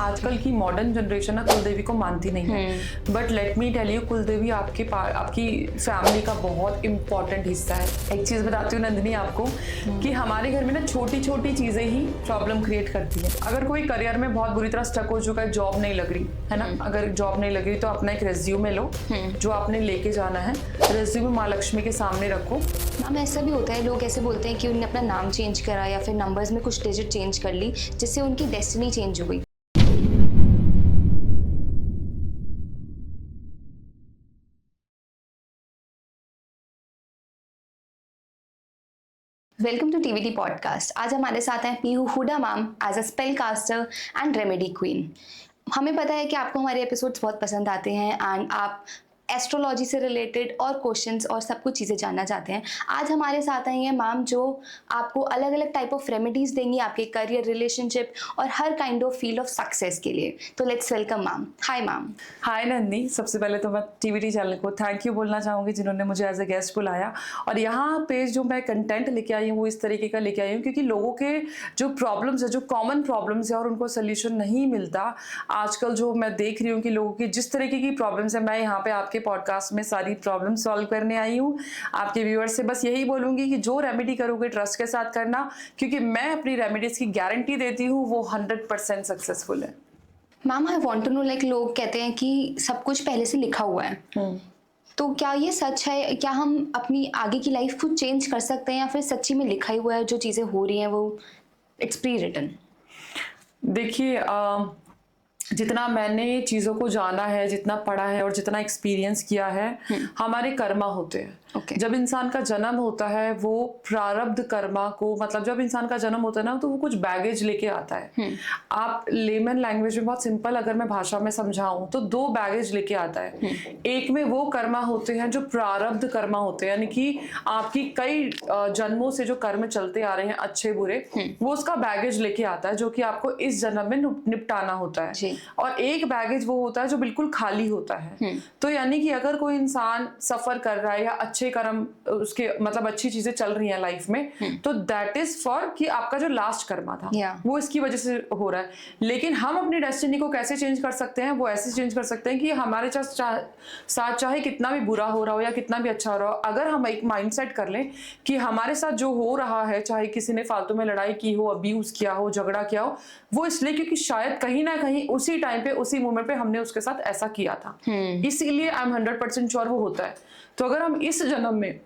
आजकल की modern generation ना कुलदेवी को मानती नहीं है, but let me tell you, कुलदेवी आपकी फैमिली का बहुत इंपॉर्टेंट हिस्सा है। एक चीज बताती हूँ नंदिनी आपको कि हमारे घर में ना छोटी छोटी चीजें ही प्रॉब्लम क्रिएट करती है। अगर कोई करियर में बहुत बुरी तरह स्टक हो चुका है, जॉब नहीं लग रही है ना, अगर जॉब नहीं लग रही तो अपना एक रेज्यूमे लो जो आपने लेके जाना है, रेज्यूमे माँ लक्ष्मी के सामने रखो। मैम ऐसा भी होता है, लोग ऐसे बोलते हैं कि उन्होंने अपना नाम चेंज करा या फिर नंबर्स में कुछ डिजिट चेंज कर ली जिससे उनकी डेस्टिनी चेंज हो गई। Welcome to TVT podcast. आज हमारे साथ हैं Pihu Huda ma'am as a spell caster and remedy queen. हमें पता है कि आपको हमारे एपिसोड्स बहुत पसंद आते हैं एंड आप एस्ट्रोलॉजी से रिलेटेड और क्वेश्चंस और सब कुछ चीज़ें जानना चाहते हैं। आज हमारे साथ आई हैं मैम जो आपको अलग अलग टाइप ऑफ रेमेडीज़ देंगी आपके करियर, रिलेशनशिप और हर kind of field of success के लिए। तो let's welcome ma'am. Hi ma'am. Hi Nandi, सबसे पहले तो मैं टीवीटी चैनल को थैंक यू बोलना चाहूँगी जिन्होंने मुझे एज ए गेस्ट बुलाया, और यहाँ पे जो मैं कंटेंट लेके आई हूँ वो इस तरीके का लेके आई हूँ क्योंकि लोगों के जो प्रॉब्लम्स है, जो कॉमन प्रॉब्लम्स है और उनको सोल्यूशन नहीं मिलता। आजकल जो मैं देख रही हूँ कि लोगों की जिस तरीके की प्रॉब्लम्स है, मैं यहाँ पे आपके पॉडकास्ट में सारी प्रॉब्लम सॉल्व करने आई हूँ। आपके व्यूअर्स से बस यही बोलूँगी कि जो रेमेडी करोगे ट्रस्ट के साथ करना, क्योंकि मैं अपनी रेमेडीज़ की गारंटी देती हूँ वो 100% सक्सेसफुल है। Ma'am I want to know, like लोग कहते हैं कि सब कुछ पहले से लिखा हुआ है, तो क्या ये सच है? क्या हम अपनी आगे की लाइफ को चेंज कर सकते हैं या फिर सच्ची में लिखा ही हुआ है, जो चीज़ें हो रही हैं वो इट्स प्री रिटन? देखिए, जितना मैंने चीज़ों को जाना है, जितना पढ़ा है और जितना एक्सपीरियंस किया है, हमारे कर्मा होते हैं। जब इंसान का जन्म होता है वो प्रारब्ध कर्मा को, मतलब जब इंसान का जन्म होता है ना तो वो कुछ बैगेज लेके आता है। आप लेमन लैंग्वेज में बहुत सिंपल अगर मैं भाषा में समझाऊं तो 2 बैगेज लेके आता है। एक में वो कर्मा होते हैं जो प्रारब्ध कर्मा होते हैं, यानी कि आपकी कई जन्मों से जो कर्म चलते आ रहे हैं अच्छे बुरे, वो उसका बैगेज लेके आता है जो कि आपको इस जन्म में निपटाना होता है। और एक बैगेज वो होता है जो बिल्कुल खाली होता है। तो यानी कि अगर कोई इंसान सफर कर रहा है या अच्छे कर्म, उसके मतलब अच्छी चीजें चल रही हैं लाइफ में, तो दैट इज फॉर कि आपका जो लास्ट कर्मा था वो इसकी वजह से हो रहा है। लेकिन हम अपनी डेस्टिनी को कैसे चेंज कर सकते हैं? वो ऐसे चेंज कर सकते हैं कि हमारे साथ चाहे कितना भी बुरा हो रहा हो या कितना भी अच्छा हो रहा हो, अगर हम एक माइंडसेट कर लें कि हमारे साथ जो हो रहा है, चाहे किसी ने फालतू में लड़ाई की हो, अब्यूज किया हो, झगड़ा किया हो, वो इसलिए क्योंकि शायद कहीं ना कहीं उसी टाइम पे, उसी मोमेंट पे हमने उसके साथ ऐसा किया था, इसीलिए आई एम 100% श्योर वो होता है। तो अगर हम इस जन्म में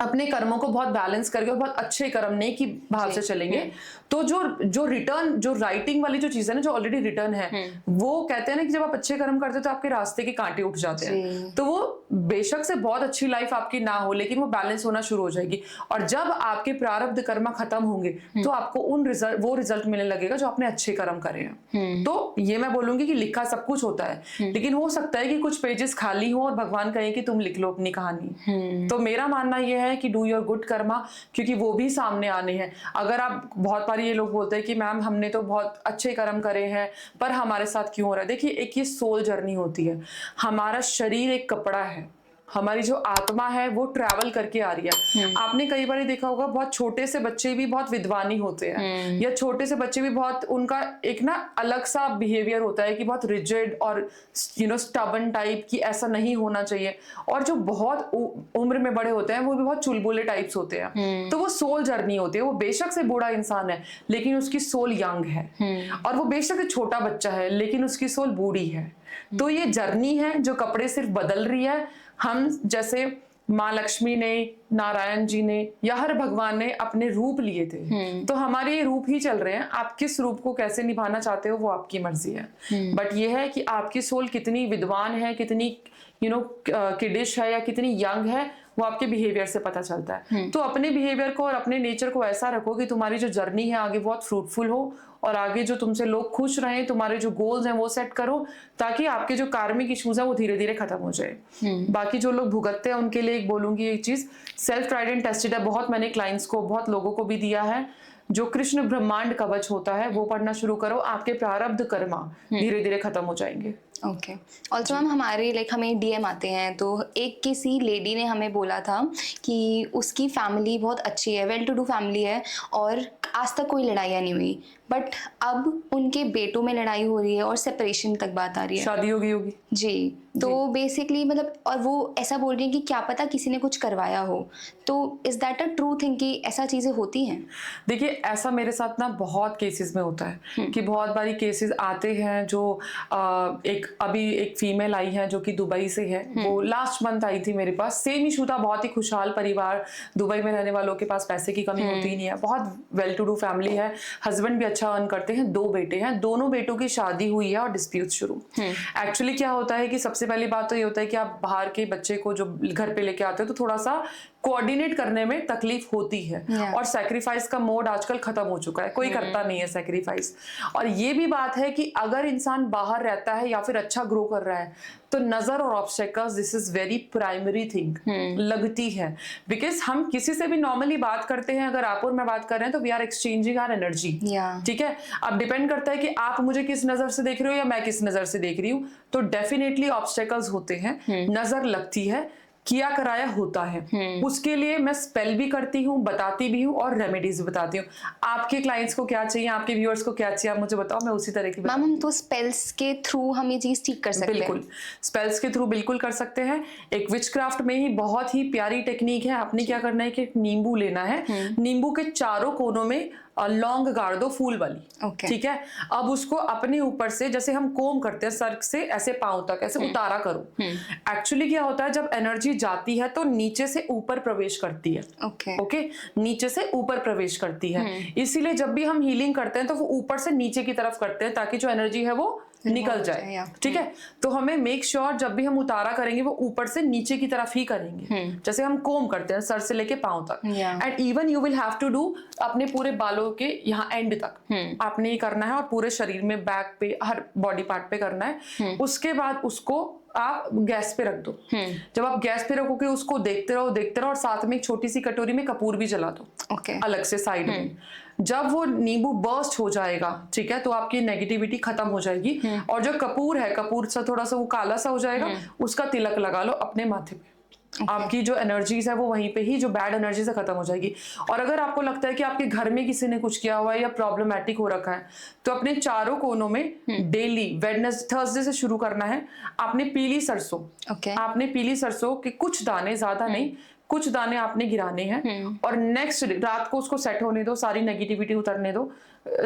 अपने कर्मों को बहुत बैलेंस करके और बहुत अच्छे कर्म नेक की भाव से चलेंगे, तो जो रिटर्न, जो राइटिंग वाली जो चीज है ना, जो ऑलरेडी रिटर्न है, वो कहते हैं ना कि जब आप अच्छे कर्म करते हो तो आपके रास्ते के कांटे उठ जाते हैं। तो वो बेशक से बहुत अच्छी लाइफ आपकी ना हो, लेकिन वो बैलेंस होना शुरू हो जाएगी। और जब आपके प्रारब्ध कर्म खत्म होंगे तो आपको वो रिजल्ट मिलने लगेगा जो आपने अच्छे कर्म करे हैं। तो ये मैं बोलूंगी कि लिखा सब कुछ होता है, लेकिन हो सकता है कि कुछ पेजेस खाली हो और भगवान कहे कि तुम लिख लो अपनी कहानी। तो मेरा मानना ये है कि डू योर गुड कर्मा, क्योंकि वो भी सामने आने हैं। अगर आप, बहुत बार ये लोग बोलते हैं कि मैम हमने तो बहुत अच्छे कर्म करे हैं पर हमारे साथ क्यों हो रहा है? देखिए, एक ये सोल जर्नी होती है। हमारा शरीर एक कपड़ा है, हमारी जो आत्मा है वो ट्रैवल करके आ रही है। आपने कई बार देखा होगा, बहुत छोटे से बच्चे भी बहुत विद्वानी होते हैं, या छोटे से बच्चे भी बहुत, उनका एक ना अलग सा बिहेवियर होता है कि बहुत रिजिड और स्टबन टाइप की, ऐसा नहीं होना चाहिए। और जो बहुत उम्र में बड़े होते हैं वो भी बहुत चुलबुले टाइप्स होते हैं। तो वो सोल जर्नी होती है। वो बेशक से बूढ़ा इंसान है लेकिन उसकी सोल यंग है, और वो बेशक से छोटा बच्चा है लेकिन उसकी सोल बूढ़ी है। तो ये जर्नी है जो कपड़े सिर्फ बदल रही है। हम जैसे माँ लक्ष्मी ने, नारायण जी ने या हर भगवान ने अपने रूप लिए थे, तो हमारे ये रूप ही चल रहे हैं। आप किस रूप को कैसे निभाना चाहते हो वो आपकी मर्जी है। बट ये है कि आपकी सोल कितनी विद्वान है, कितनी किडिश है या कितनी यंग है, वो आपके बिहेवियर से पता चलता है। तो अपने बिहेवियर को और अपने नेचर को ऐसा रखो कि तुम्हारी जो जर्नी है आगे बहुत फ्रूटफुल हो, और आगे जो तुमसे लोग खुश रहें, तुम्हारे जो गोल्स हैं वो सेट करो, ताकि आपके जो कार्मिक इश्यूज है वो धीरे धीरे खत्म हो जाए। बाकी जो लोग भुगतते हैं उनके लिए एक बोलूंगी एक चीज, सेल्फ ट्राइड एंड टेस्टेड है। बहुत मैंने क्लाइंट्स को, बहुत लोगों को भी दिया है। जो कृष्ण ब्रह्मांड कवच होता है वो पढ़ना शुरू करो, आपके प्रारब्ध कर्मा धीरे धीरे खत्म हो जाएंगे। ओके। ऑल्सो मैम हमारे हमें डीएम आते हैं, तो एक किसी लेडी ने हमें बोला था कि उसकी फैमिली बहुत अच्छी है, वेल टू डू फैमिली है और आज तक कोई लड़ाइयाँ नहीं हुई, बट अब उनके बेटों में लड़ाई हो रही है और सेपरेशन तक बात आ रही है। शादी होगी जी, तो बेसिकली मतलब, और वो ऐसा बोल रही है कि क्या पता किसी ने कुछ करवाया हो। तो is that a true thing कि ऐसा चीजें होती हैं? देखिए, ऐसा मेरे साथ ना बहुत केसेस में होता है कि बहुत बारी केसेस आते हैं जो अभी एक फीमेल आई है जो कि दुबई से है। वो लास्ट मंथ आई थी मेरे पास। सेम इशू था, बहुत ही खुशहाल परिवार, दुबई में रहने वालों के पास पैसे की कमी होती ही नहीं है, बहुत वेल टू डू फैमिली है, हस्बैंड भी अच्छा अर्न करते हैं, 2 बेटे हैं, दोनों बेटों की शादी हुई है और डिस्प्यूट शुरू। एक्चुअली क्या होता है कि सबसे पहली बात तो ये होता है कि आप बाहर के बच्चे को जो घर पे लेके आते हो तो थोड़ा सा कोऑर्डिनेट करने में तकलीफ होती है। और सैक्रिफाइस का मोड आजकल खत्म हो चुका है, कोई करता नहीं है सैक्रिफाइस। और ये भी बात है कि अगर इंसान बाहर रहता है या फिर अच्छा ग्रो कर रहा है तो नजर और obstacles, this is very primary thing लगती है। बिकॉज हम किसी से भी नॉर्मली बात करते हैं, अगर आप और मैं बात कर रहे हैं तो we are exchanging our energy. ठीक है, अब डिपेंड करता है कि आप मुझे किस नजर से देख रहे हो या मैं किस नजर से देख रही हूँ। तो डेफिनेटली ऑब्स्टेकल्स होते हैं, नजर लगती है, किया कराया होता है। उसके लिए मैं स्पेल भी करती हूँ, बताती भी हूँ और रेमेडीज भी बताती हूँ। आपके क्लाइंट्स को क्या चाहिए, आपके व्यूअर्स को क्या चाहिए, आप मुझे बताओ, मैं उसी तरह की। मैम, हम तो स्पेल्स के थ्रू हम ये चीज ठीक कर सकते हैं? बिल्कुल, स्पेल्स के थ्रू बिल्कुल कर सकते हैं। एक विचक्राफ्ट में ही बहुत ही प्यारी टेक्निक है। आपने क्या करना है कि नींबू लेना है, नींबू के चारों कोनों में लौंग गाड़ दो, फूल वाली। ठीक है, अब उसको अपने ऊपर से, जैसे हम कोम करते हैं सर से ऐसे पांव तक ऐसे उतारा करो। एक्चुअली क्या होता है, जब एनर्जी जाती है तो नीचे से ऊपर प्रवेश करती है। ओके, नीचे से ऊपर प्रवेश करती है। इसीलिए जब भी हम हीलिंग करते हैं तो वो ऊपर से नीचे की तरफ करते हैं ताकि जो एनर्जी है वो निकल जाए। ठीक है, तो हमें मेक श्योर जब भी हम उतारा करेंगे वो ऊपर से नीचे की तरफ ही करेंगे, जैसे हम कोम करते हैं सर से लेके पांव तक। And even you will have to do अपने पूरे बालों के यहाँ एंड तक आपने ये करना है और पूरे शरीर में, बैक पे, हर बॉडी पार्ट पे करना है। उसके बाद उसको आप गैस पे रख दो। जब आप गैस पे रखोगे उसको देखते रहो और साथ में एक छोटी सी कटोरी में कपूर भी जला दो। अलग से साइड में। जब वो नींबू बर्स्ट हो जाएगा, ठीक है, तो आपकी नेगेटिविटी खत्म हो जाएगी। और जो कपूर है, कपूर सा थोड़ा सा वो काला सा हो जाएगा, उसका तिलक लगा लो अपने माथे पे। आपकी जो एनर्जीज है वो वहीं पे ही, जो बैड एनर्जी से खत्म हो जाएगी। और अगर आपको लगता है कि आपके घर में किसी ने कुछ किया हुआ है या प्रॉब्लमैटिक हो रखा है, तो अपने चारों कोनों में डेली थर्सडे से शुरू करना है। आपने पीली सरसों, आपने पीली सरसों के कुछ दाने, ज्यादा नहीं, कुछ दाने आपने गिराने हैं और नेक्स्ट रात को उसको सेट होने दो, सारी नेगेटिविटी उतरने दो।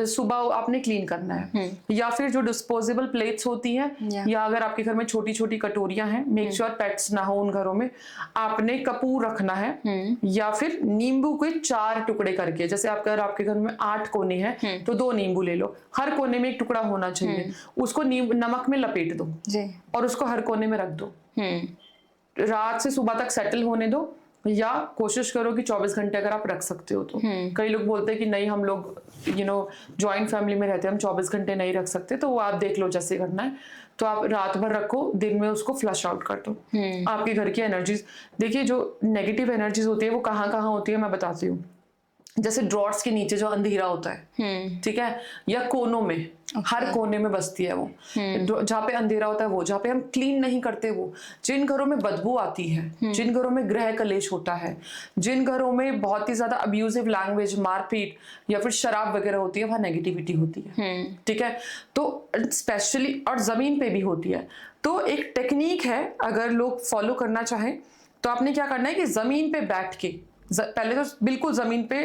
सुबह आपने क्लीन करना है। या फिर जो डिस्पोजेबल प्लेट्स होती हैं या अगर आपके घर में छोटी छोटी कटोरियां हैं, मेक श्योर पेट्स ना हो उन घरों में, आपने कपूर रखना है। या फिर नींबू के 4 टुकड़े करके, जैसे आपके घर में 8 कोने हैं तो 2 नींबू ले लो, हर कोने में 1 टुकड़ा होना चाहिए। उसको नमक में लपेट दो और उसको हर कोने में रख दो। रात से सुबह तक सेटल होने दो, या कोशिश करो कि 24 घंटे अगर आप रख सकते हो तो। कई लोग बोलते हैं कि नहीं, हम लोग जॉइंट फैमिली में रहते हैं, हम 24 घंटे नहीं रख सकते, तो वो आप देख लो जैसे करना है। तो आप रात भर रखो, दिन में उसको फ्लश आउट कर दो। आपके घर की एनर्जीज, देखिए जो नेगेटिव एनर्जीज होती है वो कहाँ कहाँ होती है मैं बताती हूँ। जैसे ड्रॉर्स के नीचे जो अंधेरा होता है, ठीक है, या कोनों में, हर कोने में बसती है वो, जहाँ पे अंधेरा होता है वो, जहाँ पे हम क्लीन नहीं करते वो, जिन घरों में बदबू आती है, जिन घरों में ग्रह कलेश होता है, जिन घरों में बहुत ही ज्यादा अब्यूजिव लैंग्वेज, मारपीट या फिर शराब वगैरह होती है, वहाँ नेगेटिविटी होती है। ठीक है, तो स्पेशली, और जमीन पे भी होती है। तो एक टेक्निक है, अगर लोग फॉलो करना चाहें तो आपने क्या करना है कि जमीन पे बैठ के, पहले तो बिल्कुल जमीन पे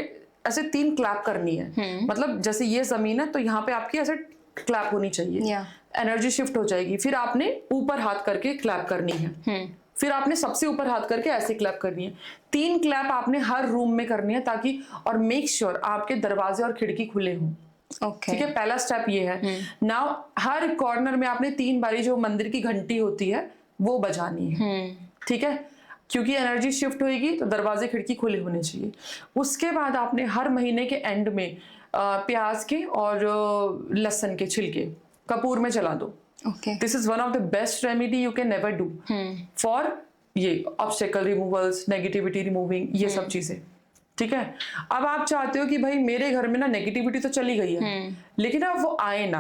ऐसे 3 क्लैप करनी है। मतलब जैसे ये जमीन है तो यहाँ पे आपकी ऐसे क्लैप होनी चाहिए, एनर्जी शिफ्ट हो जाएगी। फिर आपने ऊपर हाथ करके क्लैप करनी है, फिर आपने सबसे ऊपर हाथ करके ऐसे क्लैप करनी है। 3 क्लैप आपने हर रूम में करनी है, ताकि, और मेक श्योर आपके दरवाजे और खिड़की खुले हों। ठीक है, पहला स्टेप ये है। नाउ हर कॉर्नर में आपने 3 बारी जो मंदिर की घंटी होती है वो बजानी है। ठीक है, क्योंकि एनर्जी शिफ्ट होएगी तो दरवाजे खिड़की खुले होने चाहिए। उसके बाद आपने हर महीने के एंड में प्याज के और लहसुन के छिलके कपूर में जला दो। This is one of the best remedy you can never do for ये ऑब्स्टेकल रिमूवल्स, नेगेटिविटी रिमूविंग, ये सब चीजें। ठीक है, अब आप चाहते हो कि भाई मेरे घर में ना नेगेटिविटी तो चली गई है, लेकिन अब वो आए ना।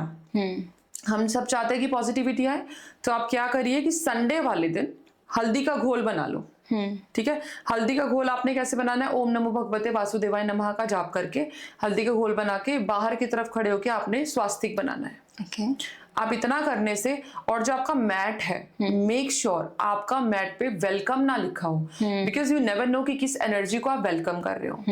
हम सब चाहते हैं कि पॉजिटिविटी आए, तो आप क्या करिए कि संडे वाले दिन हल्दी का घोल बना लो। ठीक है। हल्दी का घोल आपने कैसे बनाना है, ओम नमो भगवते वासुदेवाय नमः का जाप करके हल्दी का घोल बना के बाहर की तरफ खड़े होके आपने स्वास्तिक बनाना है। ओके। आप इतना करने से, और जो आपका मैट है, मेक श्योर आपका मैट पे वेलकम ना लिखा हो, बिकॉज यू नेवर नो कि किस एनर्जी को आप वेलकम कर रहे हो।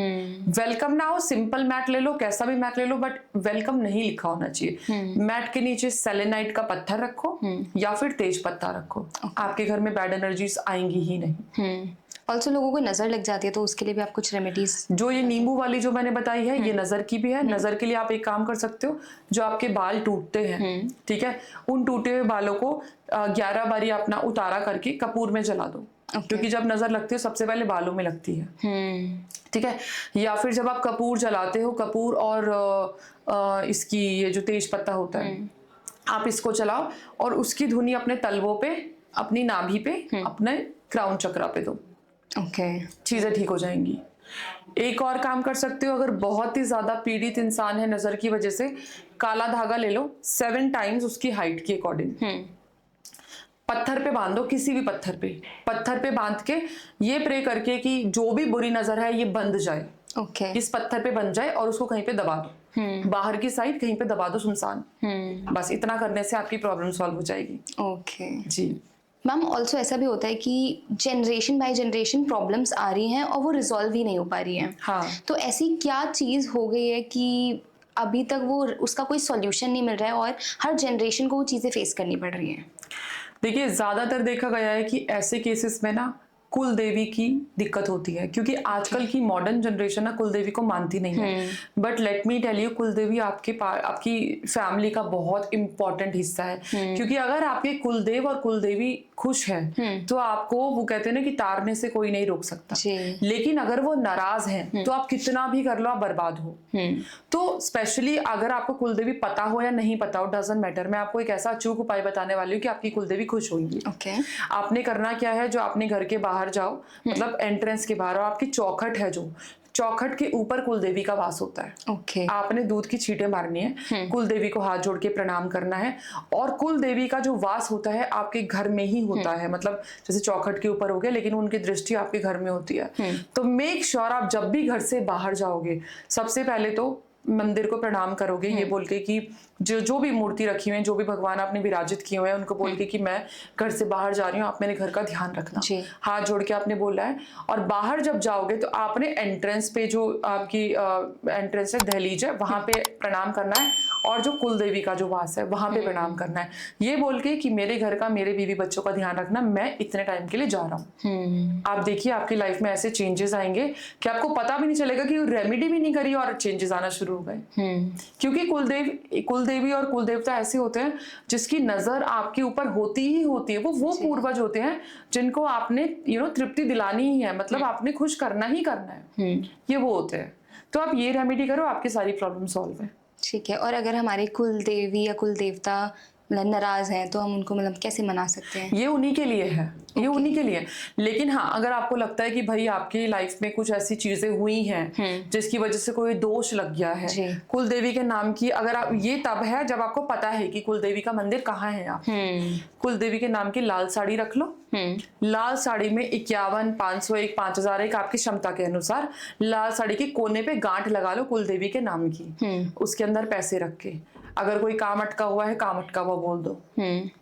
वेलकम ना हो, सिंपल मैट ले लो, कैसा भी मैट ले लो, बट वेलकम नहीं लिखा होना चाहिए। मैट के नीचे सेलेनाइट का पत्थर रखो या फिर तेज पत्ता रखो। आपके घर में बैड एनर्जीज आएंगी ही नहीं। ऑल्सो लोगों को नजर लग जाती है, तो उसके लिए भी आप कुछ रेमेडीज, जो ये नींबू वाली जो मैंने बताई है, ये नजर की भी है। नजर के लिए आप एक काम कर सकते हो, जो आपके बाल टूटते हैं, ठीक है, उन टूटे हुए बालों को 11 बारी अपना उतारा करके कपूर में जला दो। क्योंकि जब नजर लगती है सबसे पहले बालों में लगती है, ठीक है। या फिर जब आप कपूर जलाते हो, कपूर और इसकी ये जो तेज पत्ता होता है, आप इसको जलाओ और उसकी धुनी अपने तलवों पे, अपनी नाभि पे, अपने क्राउन चक्रा पे दो। चीजें ठीक हो जाएंगी। एक और काम कर सकते हो, अगर बहुत ही ज्यादा पीड़ित इंसान है नजर की वजह से, काला धागा ले लो 7 टाइम्स उसकी हाइट के अकॉर्डिंग, पत्थर पे बांधो, किसी भी पत्थर पे बांध के ये प्रे करके कि जो भी बुरी नजर है ये बंद जाए। इस पत्थर पे बंध जाए और उसको कहीं पे दबा दो, बाहर की साइड कहीं पे दबा दो, सुनसान। बस इतना करने से आपकी प्रॉब्लम सॉल्व हो जाएगी। जी मैम, ऑल्सो ऐसा भी होता है कि जनरेशन बाय जनरेशन प्रॉब्लम्स आ रही हैं और वो रिजॉल्व ही नहीं हो पा रही हैं। हाँ। तो ऐसी क्या चीज़ हो गई है कि अभी तक वो उसका कोई सॉल्यूशन नहीं मिल रहा है और हर जनरेशन को वो चीज़ें फेस करनी पड़ रही हैं? देखिए, ज्यादातर देखा गया है कि ऐसे केसेस में ना कुल देवी की दिक्कत होती है, क्योंकि आजकल की मॉडर्न जनरेशन ना कुल देवी को मानती नहीं है। But let me tell you, कुल देवी आपकी फैमिली का बहुत इंपॉर्टेंट हिस्सा है। क्योंकि अगर आपके कुलदेव और कुलदेवी खुश है तो आपको, वो कहते हैं ना कि तारने से कोई नहीं रोक सकता। लेकिन अगर वो नाराज है तो आप कितना भी कर लो, आप बर्बाद हो। तो स्पेशली अगर आपको कुलदेवी पता हो या नहीं पता हो, डजंट मैटर, मैं आपको एक ऐसा अचूक उपाय बताने वाली हूँ कि आपकी कुलदेवी खुश होगी। आपने करना क्या है, जो आपने घर के बाहर जाओ, मतलब एंट्रेंस के बाहर, और आपकी चौखट है, जो चौखट के ऊपर कुलदेवी का वास होता है। आपने दूध की छींटे मारनी है, कुलदेवी को हाथ जोड़ के प्रणाम करना है, और कुलदेवी का जो वास होता है आपके घर में ही होता है। मतलब जैसे चौखट के ऊपर हो गया, लेकिन उनकी दृष्टि आपके घर में होती है। तो मेक श्योर आप जब भी घर से बाहर जाओगे, सबसे पहले तो मंदिर को प्रणाम करोगे, ये बोल के कि जो भी मूर्ति रखी हुई है, जो भी भगवान आपने विराजित किए हुए हैं, उनको बोल के कि मैं घर से बाहर जा रही हूँ, आप मेरे घर का ध्यान रखना। हाथ जोड़ के आपने बोला है। और बाहर जब जाओगे तो आपने एंट्रेंस पे, जो आपकी एंट्रेंस है, दहलीज है, वहां पे प्रणाम करना है, और जो कुल देवी का जो वास है वहां पे प्रणाम करना है, ये बोल के कि मेरे घर का, मेरे बीवी बच्चों का ध्यान रखना, मैं इतने टाइम के लिए जा रहा हूँ। आप देखिए आपकी लाइफ में ऐसे चेंजेस आएंगे कि आपको पता भी नहीं चलेगा कि रेमेडी भी नहीं करी और चेंजेस आना शुरू हो गए। क्योंकि कुलदेवी और कुलदेवता ऐसे होते हैं जिसकी नजर आपके ऊपर होती ही होती है। वो पूर्वज होते हैं जिनको आपने तृप्ति दिलानी ही है, मतलब आपने खुश करना ही करना है। ये वो होते हैं। तो आप ये रेमेडी करो, आपकी सारी प्रॉब्लम सॉल्व है। ठीक है। और अगर हमारे कुल देवी या कुल देवता नाराज हैं तो हम उनको मतलब कैसे मना सकते हैं? ये उन्हीं के लिए है, ये उन्हीं के लिए। लेकिन हाँ, अगर आपको लगता है कि भाई आपकी लाइफ में कुछ ऐसी चीजें हुई हैं जिसकी वजह से कोई दोष लग गया है कुल देवी के नाम की, अगर आप, ये तब है जब आपको पता है कि कुल देवी का मंदिर कहाँ है। आप कुल देवी के नाम की लाल साड़ी रख लो। लाल साड़ी में 51, 501, 5001 आपकी क्षमता के अनुसार लाल साड़ी के कोने पे गांठ लगा लो कुल देवी के नाम की। उसके अंदर पैसे रख के, अगर कोई काम अटका हुआ है, काम अटका हुआ बोल दो,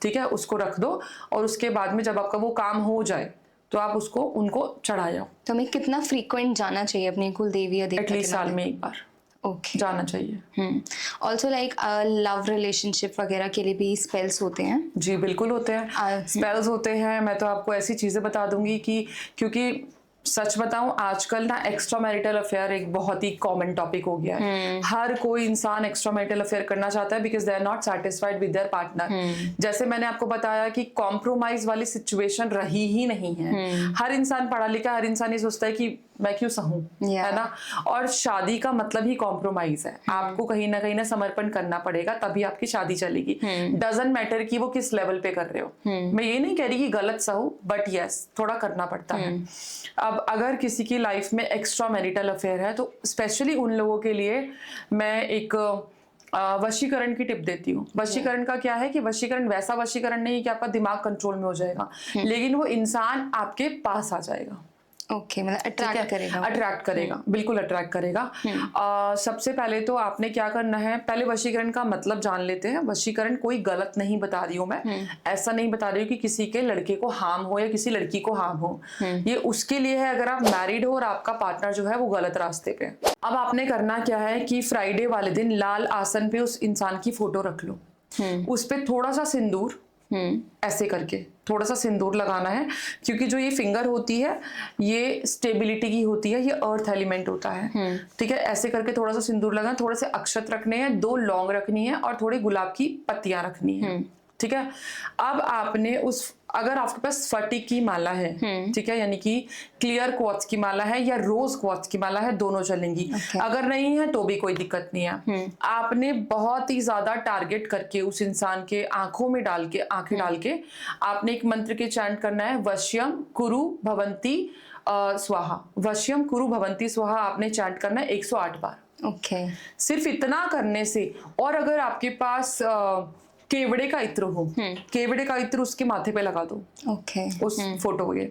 ठीक है, उसको रख दो। और उसके बाद में जब आपका वो काम हो जाए तो आप उसको उनको चढ़ा जाओ। तो हमें कितना फ्रीक्वेंट जाना चाहिए अपने कुल देवी या देवता? एटलीस्ट साल में एक बार जाना चाहिए। ऑल्सो लाइक लव रिलेशनशिप वगैरह के लिए भी स्पेल्स होते हैं? जी बिल्कुल होते हैं, स्पेल्स होते हैं। मैं तो आपको ऐसी चीजें बता दूंगी कि, क्योंकि सच बताऊं आजकल ना एक्स्ट्रा मैरिटल अफेयर एक बहुत ही कॉमन टॉपिक हो गया है। हर कोई इंसान एक्स्ट्रा मैरिटल अफेयर करना चाहता है because they are not satisfied with their partner. जैसे मैंने आपको बताया कि कॉम्प्रोमाइज वाली सिचुएशन रही ही नहीं है। हर इंसान पढ़ा लिखा, हर इंसान ये सोचता है कि मैं क्यों सहूं, है ना। और शादी का मतलब ही कॉम्प्रोमाइज है। आपको कहीं ना समर्पण करना पड़ेगा, तभी आपकी शादी चलेगी। डजंट मैटर कि वो किस लेवल पे कर रहे हो। मैं ये नहीं कह रही कि गलत सहो, बट यस थोड़ा करना पड़ता है। अब अगर किसी की लाइफ में एक्स्ट्रा मैरिटल अफेयर है तो स्पेशली उन लोगों के लिए मैं एक वशीकरण की टिप देती हूँ। वशीकरण का क्या है कि वशीकरण वैसा वशीकरण नहीं कि आपका दिमाग कंट्रोल में हो जाएगा, लेकिन वो इंसान आपके पास आ जाएगा। ओके, मतलब अट्रैक्ट करेगा। अट्रैक्ट करेगा, बिल्कुल अट्रैक्ट करेगा। सबसे पहले तो आपने क्या करना है, पहले वशीकरण का मतलब जान लेते हैं। वशीकरण कोई गलत नहीं बता रही हूँ मैं, ऐसा नहीं बता रही हूँ कि किसी के लड़के को हार्म हो या किसी लड़की को हार्म हो। ये उसके लिए है अगर आप मैरिड हो और आपका पार्टनर जो है वो गलत रास्ते पे। अब आपने करना क्या है कि फ्राइडे वाले दिन लाल आसन पे उस इंसान की फोटो रख लो, उस पे थोड़ा सा सिंदूर ऐसे करके थोड़ा सा सिंदूर लगाना है, क्योंकि जो ये फिंगर होती है ये स्टेबिलिटी की होती है, ये अर्थ एलिमेंट होता है। ठीक है, ऐसे करके थोड़ा सा सिंदूर लगाना, थोड़े से अक्षत रखने हैं, 2 लौंग रखनी है और थोड़ी गुलाब की पत्तियां रखनी है। ठीक है, अब आपने अगर आपके पास स्फटिक की माला है, ठीक है, यानी कि क्लियर क्वार्ट्ज की माला है या रोज क्वार्ट्ज की माला है, दोनों चलेंगी। अगर नहीं है तो भी कोई दिक्कत नहीं है। आपने बहुत ही ज्यादा टारगेट करके उस इंसान के आंखों में आंखें डाल के आपने एक मंत्र के चैंट करना है, वश्यम कुरु भवंती स्वाहा। वश्यम कुरु भवंती स्वाहा आपने चैंट करना है 108 बार। ओके, सिर्फ इतना करने से, और अगर आपके पास केवड़े का इत्र हो, केवड़े का इत्र उसके माथे पे लगा दो। ओके, उस फोटो के,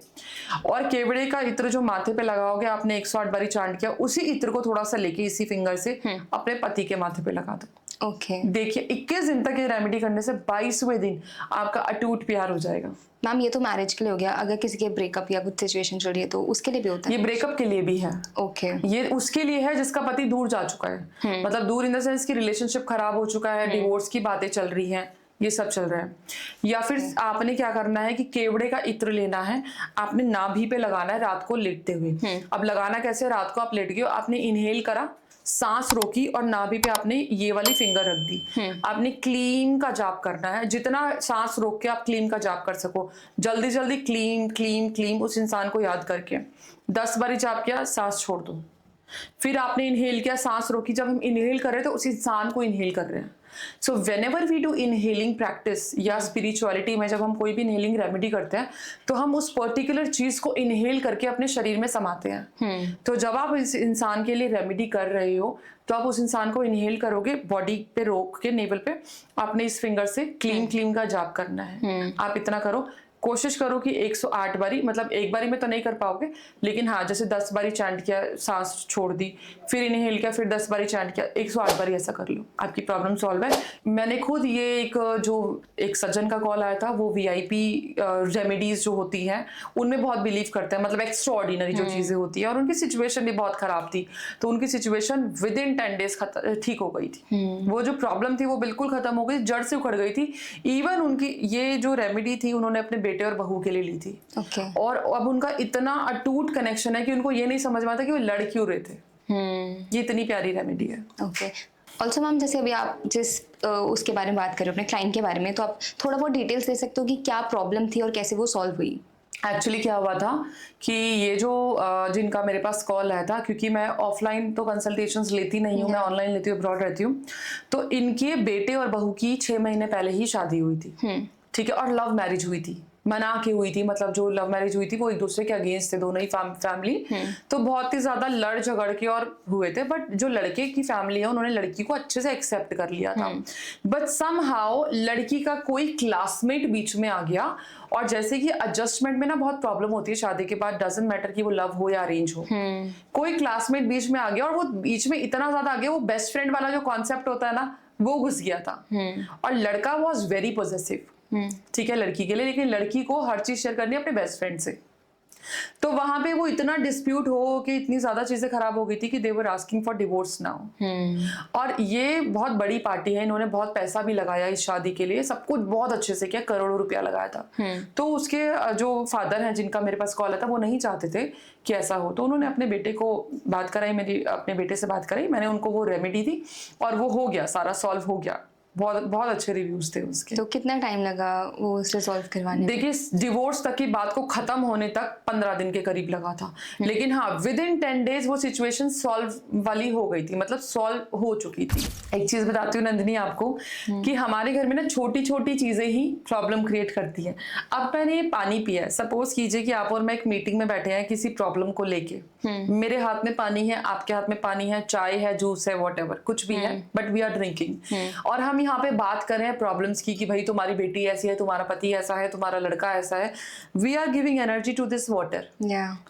और केवड़े का इत्र जो माथे पे लगाओगे, आपने 108 बारी चांट किया, उसी इत्र को थोड़ा सा लेके इसी फिंगर से अपने पति के माथे पे लगा दो। ओके, देखिए 21 दिन तक ये रेमेडी करने से 22वें दिन आपका अटूट प्यार हो जाएगा। मैम ये तो मैरिज के लिए हो गया, अगर किसी के ब्रेकअप या कुछ सिचुएशन चल रही है तो उसके लिए भी होता है? ये ब्रेकअप के लिए भी है। ओके, ये उसके लिए है जिसका पति दूर जा चुका है, मतलब दूर इन द सेंस की रिलेशनशिप खराब हो चुका है, डिवोर्स की बातें चल रही हैं, ये सब चल रहा है। या फिर आपने क्या करना है कि केवड़े का इत्र लेना है, आपने नाभि पे लगाना है रात को लेटते हुए। अब लगाना कैसे, रात को आप लेट गए, आपने इनहेल करा, सांस रोकी और नाभि पे आपने ये वाली फिंगर रख दी। आपने क्लीम का जाप करना है, जितना सांस रोक के आप क्लीम का जाप कर सको, जल्दी जल्दी क्लीम क्लीम क्लीम उस इंसान को याद करके 10 बारी जाप किया, सांस छोड़ दो। फिर आपने इनहेल किया, सांस रोकी, जब हम इनहेल कर रहे हैं तो उस इंसान को इनहेल कर रहे हैं। So whenever we do inhaling practice या स्पिरिचुअलिटी में जब हम कोई भी इनहेलिंग रेमेडी करते हैं तो हम उस पर्टिकुलर चीज को इनहेल करके अपने शरीर में समाते हैं। तो जब आप इस इंसान के लिए रेमेडी कर रहे हो तो आप उस इंसान को इनहेल करोगे, बॉडी पे रोक के नेवल पे आपने इस फिंगर से क्लीम क्लीम का जाप करना है। आप इतना करो, कोशिश करो कि 108 बारी, मतलब एक बारी में तो नहीं कर पाओगे, लेकिन हाँ जैसे 10 बारी चैंट किया, सांस छोड़ दी, फिर इनहेल किया, फिर 10 बारी चैंट किया, 108 बारी ऐसा कर लो, आपकी प्रॉब्लम सॉल्व है। मैंने खुद ये एक सज्जन का कॉल आया था, वो VIP रेमेडीज जो होती हैं उनमें बहुत बिलीव करते हैं, मतलब एक्स्ट्राऑर्डिनरी जो चीजें होती है, और उनकी सिचुएशन भी बहुत खराब थी, तो उनकी सिचुएशन विद इन 10 डेज ठीक हो गई थी। वो जो प्रॉब्लम थी वो बिल्कुल खत्म हो गई, जड़ से उखड़ गई थी। इवन उनकी ये जो रेमेडी थी उन्होंने अपने बेटे और बहू के लिए ली थी। और अब उनका इतना अटूट कनेक्शन है कि उनको ये नहीं समझ में आता कि वो लड़ क्यों रहे थे। ये इतनी प्यारी रेमेडी है। ओके, ऑल्सो मैम जैसे अभी आप जिस उसके बारे में बात कर रहे हो अपने क्लाइंट के बारे में, तो आप थोड़ा बहुत डिटेल्स दे सकते हो कि क्या प्रॉब्लम थी और कैसे वो सॉल्व हुई? एक्चुअली क्या हुआ था कि ये जो जिनका मेरे पास कॉल आया था, क्योंकि मैं ऑफलाइन तो कंसल्टेशंस लेती नहीं हूँ, मैं ऑनलाइन लेती हूँ, अब्रॉड रहती हूँ, तो इनके बेटे और बहू की 6 महीने पहले ही शादी हुई थी। ठीक है, और लव मैरिज हुई थी, मना के हुई थी, मतलब जो लव मैरिज हुई थी वो एक दूसरे के अगेंस्ट थे दोनों ही फैमिली। तो बहुत ही ज्यादा लड़ झगड़ के और हुए थे, बट जो लड़के की फैमिली है उन्होंने लड़की को अच्छे से एक्सेप्ट कर लिया था। बट समहाउ लड़की का कोई क्लासमेट बीच में आ गया, और जैसे कि एडजस्टमेंट में ना बहुत प्रॉब्लम होती है शादी के बाद, डजंट मैटर कि वो लव हो या अरेंज हो, कोई क्लासमेट बीच में आ गया, और वो बीच में इतना ज्यादा आ गया, वो बेस्ट फ्रेंड वाला जो कॉन्सेप्ट होता है ना वो घुस गया था। और लड़का वॉज वेरी पॉजिटिव, ठीक है, लड़की के लिए, लेकिन लड़की को हर चीज शेयर करनी है अपने बेस्ट फ्रेंड से। तो वहां पे वो इतना डिस्प्यूट हो कि इतनी ज्यादा चीजें खराब हो गई थी कि they were asking for divorce now. और ये बहुत बड़ी पार्टी है, इन्होंने बहुत पैसा भी लगाया इस शादी के लिए, सब कुछ बहुत अच्छे से किया, करोड़ों रुपया लगाया था। तो उसके जो फादर हैं जिनका मेरे पास कॉल आया था, वो नहीं चाहते थे कि ऐसा हो, तो उन्होंने अपने बेटे को बात कराई, मेरी अपने बेटे से बात कराई, मैंने उनको वो रेमेडी दी और वो हो गया, सारा सॉल्व हो गया। बहुत बहुत अच्छे रिव्यूज थे उसके। तो कितना टाइम लगा वो रिजॉल्व करवाने में? देखिए डिवोर्स तक की बात को खत्म होने तक 15 दिन के करीब लगा था, लेकिन हाँ विद इन 10 डेज वो सिचुएशन सॉल्व वाली हो गई थी, मतलब सॉल्व हो चुकी थी। एक चीज बताती हूँ नंदिनी आपको कि हमारे घर में ना छोटी छोटी चीजें ही प्रॉब्लम क्रिएट करती है। अब मैंने ये पानी पिया है, सपोज कीजिए कि आप और मैं एक मीटिंग में बैठे हैं किसी प्रॉब्लम को लेके, मेरे हाथ में पानी है, आपके हाथ में पानी है, चाय है, जूस है, व्हाटएवर कुछ भी है, बट वी आर ड्रिंकिंग और हम यहाँ पे बात कर रहे हैं प्रॉब्लम्स की कि भाई तुम्हारी बेटी ऐसी है, तुम्हारा पति ऐसा है, तुम्हारा लड़का ऐसा है। We are giving energy to this water.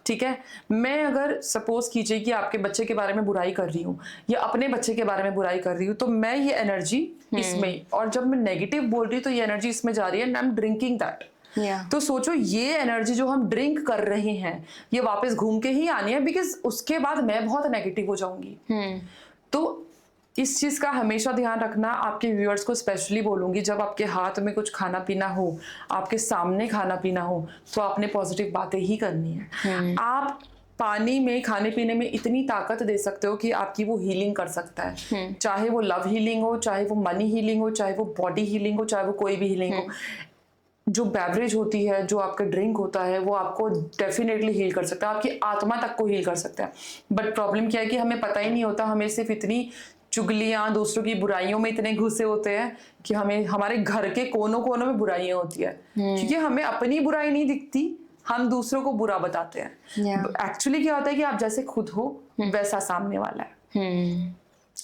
ठीक है, मैं अगर सपोज कीजिए कि आपके बच्चे के बारे में बुराई कर रही हूँ या अपने बच्चे के बारे में बुराई कर रही हूँ, तो मैं ये एनर्जी इसमें, और जब मैं नेगेटिव बोल रही हूँ तो ये एनर्जी इसमें जा रही है and I am drinking that. तो सोचो ये एनर्जी जो हम ड्रिंक कर रहे हैं ये वापस घूम के ही आनी है, बिकॉज उसके बाद मैं बहुत नेगेटिव हो जाऊंगी। तो इस चीज का हमेशा ध्यान रखना। आपके व्यूअर्स को स्पेशली बोलूंगी, जब आपके हाथ में कुछ खाना पीना हो, आपके सामने खाना पीना हो, तो आपने पॉजिटिव बातें ही करनी है। आप पानी में, खाने पीने में इतनी ताकत दे सकते हो कि आपकी वो हीलिंग कर सकता है, चाहे वो लव हीलिंग हो, चाहे वो मनी हीलिंग हो, चाहे वो बॉडी हीलिंग हो, चाहे वो कोई भी हीलिंग हो। जो बेवरेज होती है, जो आपका ड्रिंक होता है, वो आपको डेफिनेटली हील कर सकता है, आपकी आत्मा तक को हील कर सकता है। बट प्रॉब्लम क्या है कि हमें पता ही नहीं होता, हमें सिर्फ इतनी चुगलियां, दूसरों की बुराइयों में इतने घुसे होते हैं कि हमें हमारे घर के कोनों कोनों में बुराइयां होती है, क्योंकि हमें अपनी बुराई नहीं दिखती, हम दूसरों को बुरा बताते हैं। एक्चुअली क्या होता है कि आप जैसे खुद हो वैसा सामने वाला है।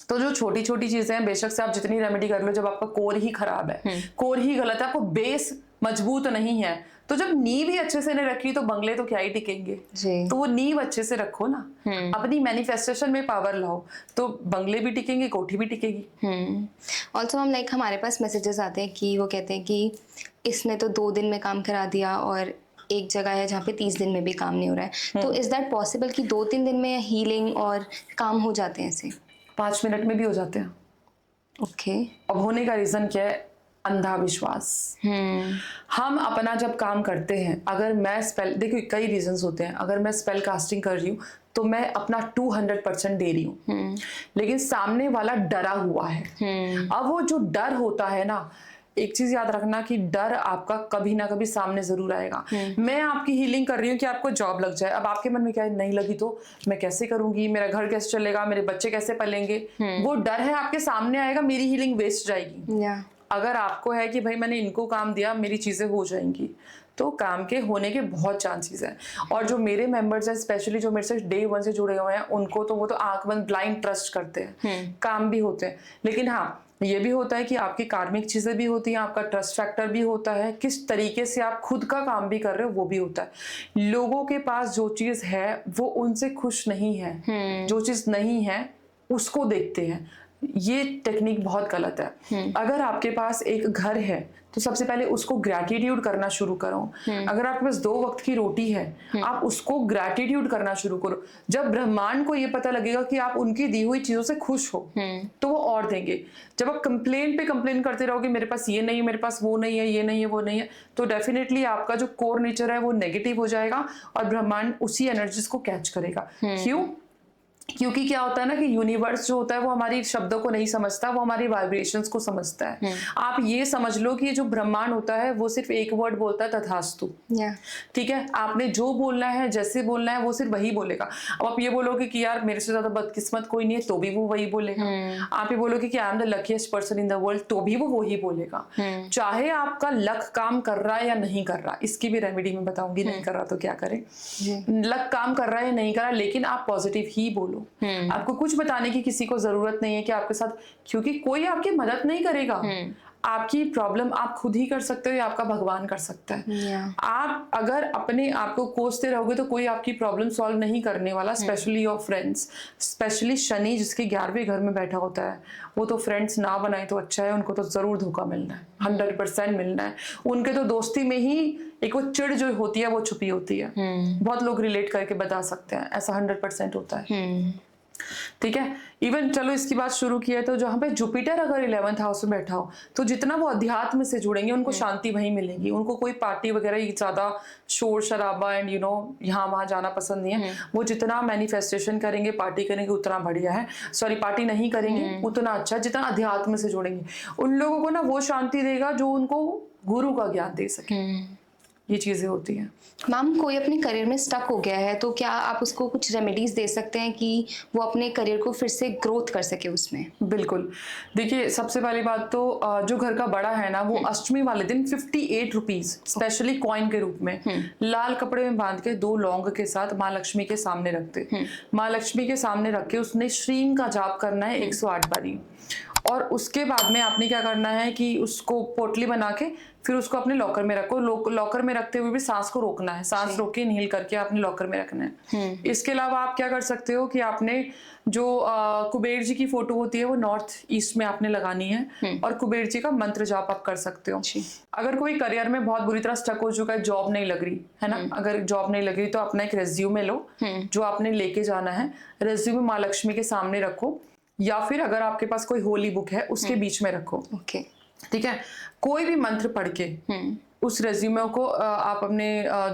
तो जो छोटी छोटी चीजें हैं, बेशक से आप जितनी रेमेडी कर लो, जब आपका कोर ही खराब है, कोर ही गलत है, आपको बेस मजबूत नहीं है, तो जब नींव ही अच्छे से नहीं रखी तो बंगले तो क्या ही टिकेंगे। तो वो नींव अच्छे से रखो ना, अपनी मैनिफेस्टेशन में पावर लाओ, तो बंगले भी टिकेंगे, कोठी भी टिकेगी। ऑल्सो हम लाइक हमारे पास मैसेजेस आते हैं कि वो कहते हैं कि इसने तो 2 दिन में काम करा दिया और एक जगह है जहाँ पे 30 दिन में भी काम नहीं हो रहा है। तो इज दैट पॉसिबल कि 2-3 दिन में हीलिंग और काम हो जाते हैं ऐसे? 5 मिनट में भी हो जाते हैं। ओके। अब होने का रीजन क्या है? अंधा विश्वास। हम अपना जब काम करते हैं, अगर मैं स्पेल, देखो कई रीजंस होते हैं, अगर मैं स्पेल कास्टिंग कर रही हूँ तो मैं अपना 200% दे रही हूँ, लेकिन सामने वाला डरा हुआ है। अब वो जो डर होता है ना, एक चीज याद रखना कि डर आपका कभी ना कभी सामने जरूर आएगा। मैं आपकी हीलिंग कर रही हूँ कि आपको जॉब लग जाए, अब आपके मन में क्या है, नहीं लगी तो मैं कैसे करूंगी, मेरा घर कैसे चलेगा, मेरे बच्चे कैसे पलेंगे, वो डर है आपके सामने आएगा, मेरी हीलिंग वेस्ट जाएगी। अगर आपको है कि भाई मैंने इनको काम दिया, मेरी चीजें हो जाएंगी, तो काम के होने के बहुत चांसेस हैं। और जो मेरे मेंबर्स हैं, स्पेशली जो मेरे से डे 1 से जुड़े हुए हैं, उनको तो वो तो आंख बंद ब्लाइंड ट्रस्ट करते हैं, काम भी होते हैं। लेकिन हाँ, ये भी होता है कि आपकी कार्मिक चीजें भी होती हैं, आपका ट्रस्ट फैक्टर भी होता है, किस तरीके से आप खुद का काम भी कर रहे हो वो भी होता है। लोगों के पास जो चीज है वो उनसे खुश नहीं है, जो चीज नहीं है उसको देखते हैं। ये टेक्निक बहुत गलत है। अगर आपके पास एक घर है तो सबसे पहले उसको ग्रैटिट्यूड करना शुरू करो। अगर आपके पास 2 वक्त की रोटी है, आप उसको ग्रैटिट्यूड करना शुरू करो। जब ब्रह्मांड को ये पता लगेगा कि आप उनकी दी हुई चीजों से खुश हो, तो वो और देंगे। जब आप कंप्लेन पे कंप्लेन करते रहोगे, मेरे पास ये नहीं है, मेरे पास वो नहीं है, ये नहीं है, वो नहीं है, तो डेफिनेटली आपका जो कोर नेचर है वो नेगेटिव हो जाएगा और ब्रह्मांड उसी एनर्जीज को कैच करेगा। क्यों? क्योंकि क्या होता है ना कि यूनिवर्स जो होता है वो हमारी शब्दों को नहीं समझता, वो हमारी वाइब्रेशंस को समझता है। आप ये समझ लो कि जो ब्रह्मांड होता है वो सिर्फ एक वर्ड बोलता है, तथास्तु। ठीक है, आपने जो बोलना है, जैसे बोलना है, वो सिर्फ वही बोलेगा। अब आप ये बोलोगे कि यार मेरे से ज्यादा बदकिस्मत कोई नहीं है, तो भी वो वही बोलेगा। आप ये बोलोगे कि I am the luckiest person in the world, तो भी वो वही बोलेगा। चाहे आपका लक काम कर रहा है या नहीं कर रहा, इसकी भी रेमेडी मैं बताऊंगी। नहीं कर रहा तो क्या करें, लक काम कर रहा है या नहीं कर रहा, लेकिन आप पॉजिटिव ही बोलो। आपको कुछ बताने की किसी को जरूरत नहीं है कि आपके साथ, क्योंकि कोई आपकी मदद नहीं करेगा। आपकी प्रॉब्लम आप खुद ही कर सकते हो या आपका भगवान कर सकता है। आप अगर अपने आप को कोसते रहोगे तो कोई आपकी प्रॉब्लम सॉल्व नहीं करने वाला, specially your friends. Specially Shani जिसके 11वें घर में बैठा होता है, वो तो फ्रेंड्स ना बनाए तो अच्छा है, उनको तो जरूर धोखा मिलना है, 100% मिलना है। उनके तो दोस्ती में ही एक वो चिड़ जो होती है वो छुपी होती है। बहुत लोग रिलेट करके बता सकते हैं, ऐसा 100% होता है। ठीक है। इवन चलो इसकी बात शुरू की है तो जहाँ पे जुपिटर अगर 11th हाउस में बैठा हो तो जितना वो अध्यात्म से जुड़ेंगे उनको शांति वहीं मिलेगी, उनको कोई पार्टी वगैरह ज्यादा शोर शराबा एंड यहाँ वहां जाना पसंद नहीं है। वो जितना मैनिफेस्टेशन करेंगे, पार्टी करेंगे उतना बढ़िया है, सॉरी पार्टी नहीं करेंगे उतना अच्छा, जितना अध्यात्म से जुड़ेंगे उन लोगों को ना वो शांति देगा जो उनको गुरु का ज्ञान दे सके। ये चीजें होती हैं। मैम कोई अपने करियर में स्टक हो गया है तो क्या आप उसको कुछ रेमेडीज दे सकते हैं कि वो अपने करियर को फिर से ग्रोथ कर सके उसमें? बिल्कुल। देखिए सबसे पहली बात तो जो घर का बड़ा है ना वो अष्टमी वाले दिन 58 रुपीज स्पेशली कॉइन के रूप में लाल कपड़े में बांध के 2 लौंग के साथ माँ लक्ष्मी के सामने रखते, माँ लक्ष्मी के सामने रख के उसने श्रीम का जाप करना है 108 बारी। और उसके बाद में आपने क्या करना है कि उसको पोटली बना के फिर उसको अपने लॉकर में रखो। लॉकर में रखते हुए भी सांस को रोकना है, सांस रोक के इनहेल करके आपने लॉकर में रखना है। इसके अलावा आप क्या कर सकते हो कि आपने जो कुबेर जी की फोटो होती है वो नॉर्थ ईस्ट में आपने लगानी है और कुबेर जी का मंत्र जाप आप कर सकते हो। अगर कोई करियर में बहुत बुरी तरह स्टक हो चुका है, जॉब नहीं लग रही है ना, अगर जॉब नहीं लग रही तो अपना एक रेज्यूमे लो जो आपने लेके जाना है, रेज्यूमे माँ लक्ष्मी के सामने रखो या फिर अगर आपके पास कोई होली बुक है उसके बीच में रखो। ठीक है। कोई भी मंत्र पढ़ के उस रेज्यूमे को आप अपने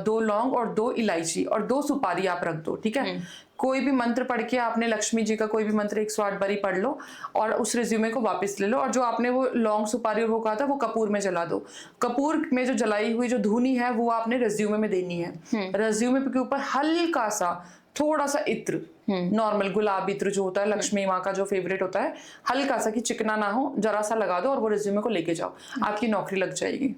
2 लौंग और 2 इलायची और 2 सुपारी आप रख दो। ठीक है। कोई भी मंत्र पढ़ के आपने लक्ष्मी जी का कोई भी मंत्र 108 बारी पढ़ लो और उस रेज्यूमे को वापस ले लो और जो आपने वो लौंग सुपारी वो कहा था वो कपूर में जला दो। कपूर में जो जलाई हुई जो धुनी है वो आपने रेज्यूमे में देनी है। रेज्यूमे के ऊपर हल्का सा थोड़ा सा इत्र, नॉर्मल गुलाब इत्र जो होता है लक्ष्मी माँ का जो फेवरेट होता है, हल्का सा कि चिकना ना हो, जरा सा लगा दो और वो रिज्यूमे को लेके जाओ, आपकी नौकरी लग जाएगी।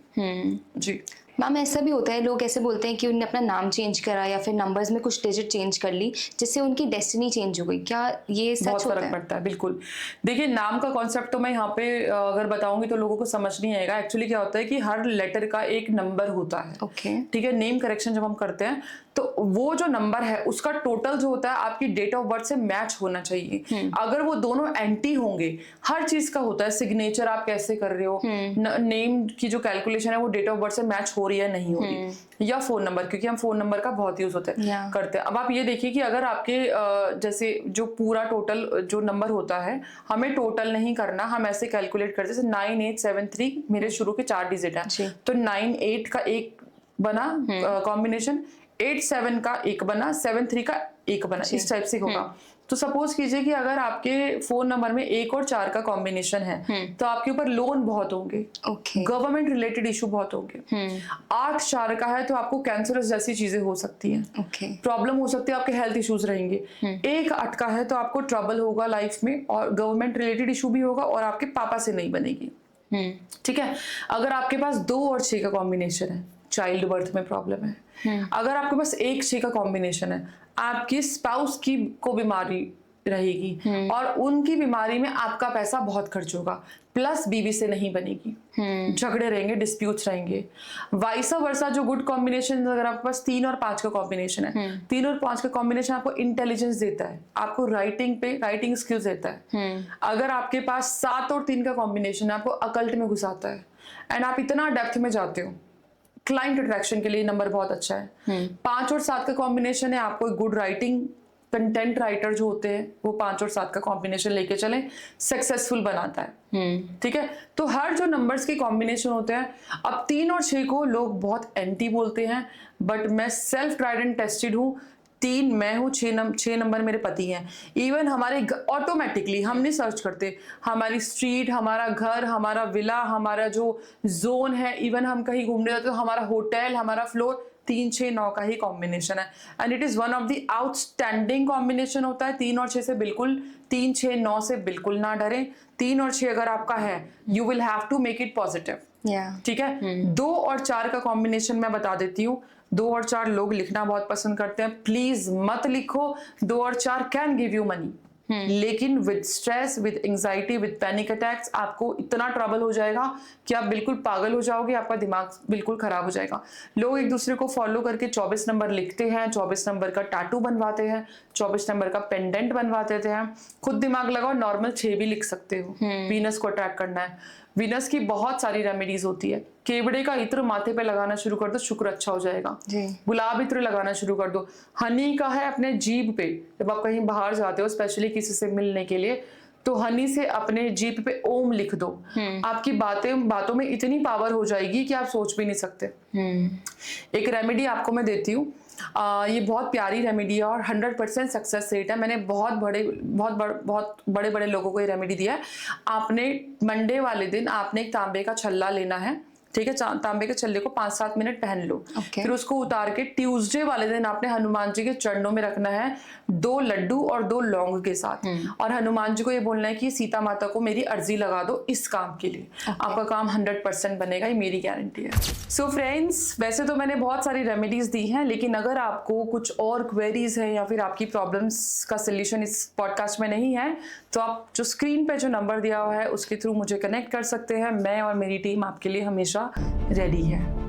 जी मैम ऐसा भी होता है, लोग ऐसे बोलते हैं कि उन्होंने अपना नाम चेंज करा या फिर नंबर्स में कुछ डिजिट चेंज कर ली जिससे उनकी डेस्टिनी चेंज हो गई, क्या ये सच बहुत फर्क पड़ता है? बिल्कुल। देखिए नाम का कॉन्सेप्ट तो मैं यहाँ पे अगर बताऊंगी तो लोगों को समझ नहीं आएगा। एक्चुअली क्या होता है कि हर लेटर का एक नंबर होता है। ठीक है। नेम करेक्शन जब हम करते हैं तो वो जो नंबर है उसका टोटल जो होता है आपकी डेट ऑफ बर्थ से मैच होना चाहिए। अगर वो दोनों एंटी होंगे, हर चीज का होता है, सिग्नेचर आप कैसे कर रहे हो, नेम की जो कैलकुलेशन है वो डेट ऑफ बर्थ से मैच हो रही है नहीं हो रही, या फोन नंबर, क्योंकि हम फोन नंबर का बहुत यूज होता है करते हैं। अब आप ये देखिए कि अगर आपके जैसे जो पूरा टोटल जो नंबर होता है हमें टोटल नहीं करना, हम ऐसे कैलकुलेट करते जैसे 9873 मेरे शुरू के 4 डिजिट है तो 98 का एक बना कॉम्बिनेशन, 87 का एक बना, 73 का एक बना, इस टाइप से होगा। तो सपोज कीजिए कि अगर आपके फोन नंबर में 1 और 4 का कॉम्बिनेशन है तो आपके ऊपर लोन बहुत होंगे, गवर्नमेंट रिलेटेड इशू बहुत होंगे। 8 4 का है तो आपको कैंसरस जैसी चीजें हो सकती हैं, प्रॉब्लम हो सकती है, आपके हेल्थ इश्यूज रहेंगे। 1 8 का है तो आपको ट्रबल होगा लाइफ में और गवर्नमेंट रिलेटेड इशू भी होगा और आपके पापा से नहीं बनेगी। ठीक है। अगर आपके पास 2 और 6 का कॉम्बिनेशन है, चाइल्ड बर्थ में प्रॉब्लम है। अगर आपके पास 1 6 का कॉम्बिनेशन है, आपकी स्पाउस की को बीमारी रहेगी और उनकी बीमारी में आपका पैसा बहुत खर्च होगा, प्लस बीवी से नहीं बनेगी, झगड़े रहेंगे, डिस्प्यूट्स रहेंगे। वाइस वर्सा जो गुड कॉम्बिनेशन, अगर आपके पास 3 और 5 का कॉम्बिनेशन है, 3 और 5 का कॉम्बिनेशन आपको इंटेलिजेंस देता है, आपको राइटिंग स्किल्स देता है। अगर आपके पास 7 और 3 का कॉम्बिनेशन है, आपको अकल्ट में घुसाता है एंड आप इतना डेप्थ में जाते हो। क्लाइंट अट्रैक्शन के लिए नंबर बहुत अच्छा है। 5 और 7 का कॉम्बिनेशन है, आपको गुड राइटिंग, कंटेंट राइटर जो होते हैं वो 5 और 7 का कॉम्बिनेशन लेके चले, सक्सेसफुल बनाता है। ठीक है। तो हर जो नंबर्स के कॉम्बिनेशन होते हैं, अब 3 और 6 को लोग बहुत एंटी बोलते हैं, बट मैं सेल्फ ट्राइड एंड टेस्टेड हूँ। 3 मैं हूँ, 6 नंबर मेरे पति हैं। इवन हमारे ऑटोमेटिकली हम नहीं सर्च करते, हमारी स्ट्रीट, हमारा घर, हमारा विला, हमारा जो जोन है, इवन हम कहीं घूमने जाते तो हमारा होटल, हमारा फ्लोर 3 6 9 का ही कॉम्बिनेशन है and it is one of the outstanding combination होता है। 3 और 6 से बिल्कुल, 3 6 9 से बिल्कुल ना डरें। 3 और 6 अगर आपका है, you will have to make it positive. ठीक है। 2 और 4 का कॉम्बिनेशन मैं बता देती हूँ। 2 और 4 लोग लिखना बहुत पसंद करते हैं, प्लीज मत लिखो। 2 और 4 कैन गिव यू मनी, लेकिन with stress, with anxiety, with panic attacks आपको इतना ट्रबल हो जाएगा कि आप बिल्कुल पागल हो जाओगे, आपका दिमाग बिल्कुल खराब हो जाएगा। लोग एक दूसरे को फॉलो करके 24 नंबर लिखते हैं, 24 नंबर का टैटू बनवाते हैं, 24 नंबर का पेंडेंट बनवा देते हैं। खुद दिमाग लगाओ, नॉर्मल 6 भी लिख सकते हो, वीनस को अट्रैक्ट करना है। वीनस की बहुत सारी रेमेडीज होती है। केवड़े का इत्र माथे पे लगाना शुरू कर दो, शुक्र अच्छा हो जाएगा। गुलाब इत्र लगाना शुरू कर दो। हनी का है अपने जीभ पे, जब आप कहीं बाहर जाते हो स्पेशली किसी से मिलने के लिए, तो हनी से अपने जीभ पे ओम लिख दो। आपकी बातों में इतनी पावर हो जाएगी कि आप सोच भी नहीं सकते। एक रेमेडी आपको मैं देती हूँ, ये बहुत प्यारी रेमेडी है और 100% सक्सेस रेट है। मैंने बहुत बड़े बड़े लोगों को ये रेमेडी दिया है। आपने मंडे वाले दिन आपने एक तांबे का छल्ला लेना है, ठीक है। तांबे के छल्ले को 5-7 मिनट पहन लो। फिर उसको उतार के ट्यूसडे वाले दिन आपने हनुमान जी के चरणों में रखना है 2 लड्डू और 2 लौंग के साथ, और हनुमान जी को ये बोलना है कि सीता माता को मेरी अर्जी लगा दो इस काम के लिए। आपका काम 100% बनेगा, ये मेरी गारंटी है। सो फ्रेंड्स, वैसे तो मैंने बहुत सारी रेमेडीज दी हैं, लेकिन अगर आपको कुछ और क्वेरीज है या फिर आपकी प्रॉब्लम्स का सोल्यूशन इस पॉडकास्ट में नहीं है, तो आप जो स्क्रीन पे जो नंबर दिया हुआ है उसके थ्रू मुझे कनेक्ट कर सकते हैं। मैं और मेरी टीम आपके लिए हमेशा रेडी है।